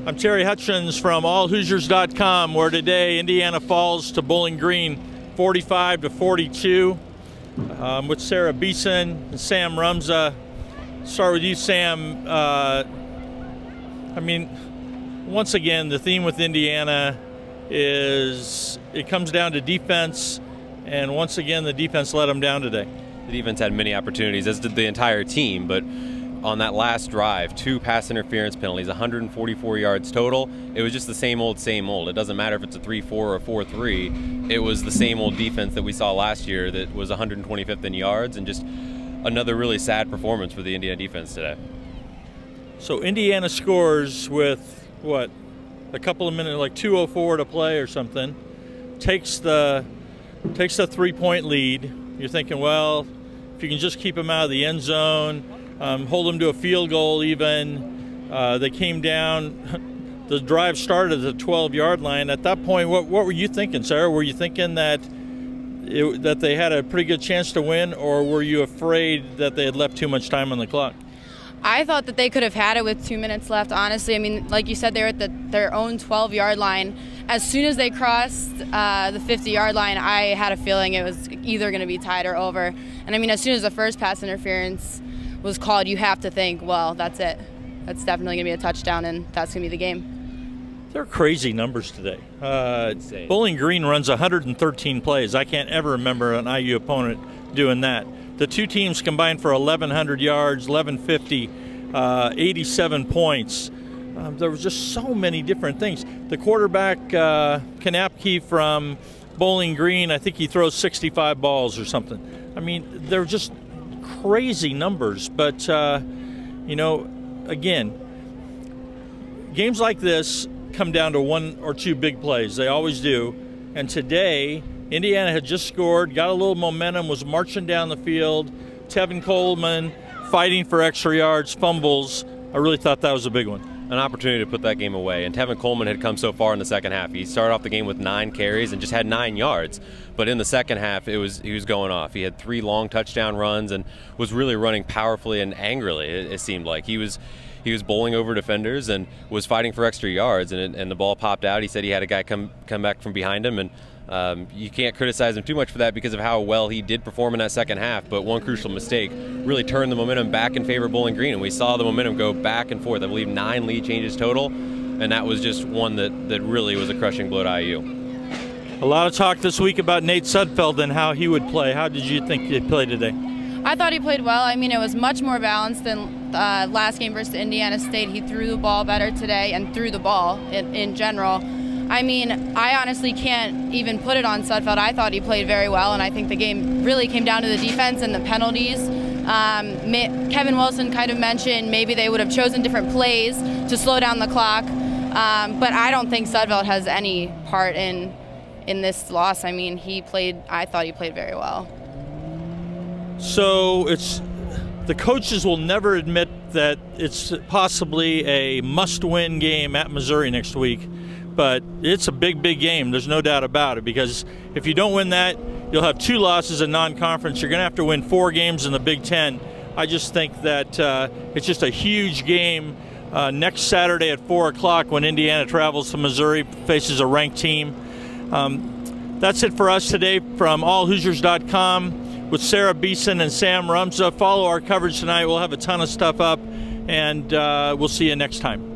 I'm Terry Hutchins from AllHoosiers.com, where today Indiana falls to Bowling Green 45-42. With Sarah Beeson and Sam Rumza. Start with you, Sam. I mean, once again, the theme with Indiana is it comes down to defense, and once again, the defense let them down today. The defense had many opportunities, as did the entire team, but on that last drive, 2 pass interference penalties, 144 yards total. It was just the same old, same old. It doesn't matter if it's a 3-4 or a 4-3. It was the same old defense that we saw last year that was 125th in yards, and just another really sad performance for the Indiana defense today. So Indiana scores with, what, a couple of minutes, like 2:04 to play or something, takes the 3-point lead. You're thinking, well, if you can just keep them out of the end zone, hold them to a field goal even. They came down. The drive started at the 12-yard line. At that point, what were you thinking, Sarah? Were you thinking that they had a pretty good chance to win, or were you afraid that they had left too much time on the clock? I thought that they could have had it with 2 minutes left, honestly. I mean, like you said, they were at their own 12-yard line. As soon as they crossed the 50-yard line, I had a feeling it was either going to be tied or over. And I mean, as soon as the first pass interference was called, you have to think, well, that's it. That's definitely going to be a touchdown, and that's going to be the game. They're crazy numbers today. Bowling Green runs 113 plays. I can't ever remember an IU opponent doing that. The two teams combined for 1,100 yards, 1,150, 87 points. There was just so many different things. The quarterback, Kanapke from Bowling Green, I think he throws 65 balls or something. I mean, they're just crazy numbers. But, you know, again, games like this come down to 1 or 2 big plays. They always do. And today, Indiana had just scored, got a little momentum, was marching down the field. Tevin Coleman fighting for extra yards, fumbles. I really thought that was a big one. An opportunity to put that game away. And Tevin Coleman had come so far in the second half. He started off the game with 9 carries and just had 9 yards. But in the second half, he was going off. He had 3 long touchdown runs and was really running powerfully and angrily, it seemed like. He was bowling over defenders and was fighting for extra yards, and the ball popped out. He said he had a guy come back from behind him, and you can't criticize him too much for that because of how well he did perform in that second half. But one crucial mistake really turned the momentum back in favor of Bowling Green, and we saw the momentum go back and forth. I believe 9 lead changes total, and that was just one that really was a crushing blow to IU. A lot of talk this week about Nate Sudfeld and how he would play. How did you think he played today? I thought he played well. I mean, it was much more balanced than last game versus Indiana State. He threw the ball better today and threw the ball in general. I mean, I honestly can't even put it on Sudfeld. I thought he played very well, and I think the game really came down to the defense and the penalties. Kevin Wilson kind of mentioned maybe they would have chosen different plays to slow down the clock, but I don't think Sudfeld has any part in this loss. I mean, I thought he played very well. So the coaches will never admit that it's possibly a must-win game at Missouri next week. But it's a big, big game. There's no doubt about it, because if you don't win that, you'll have 2 losses in non-conference. You're going to have to win 4 games in the Big Ten. I just think that it's just a huge game next Saturday at 4 o'clock when Indiana travels to Missouri, faces a ranked team. That's it for us today from AllHoosiers.com with Sarah Beeson and Sam Rumza. Follow our coverage tonight. We'll have a ton of stuff up, and we'll see you next time.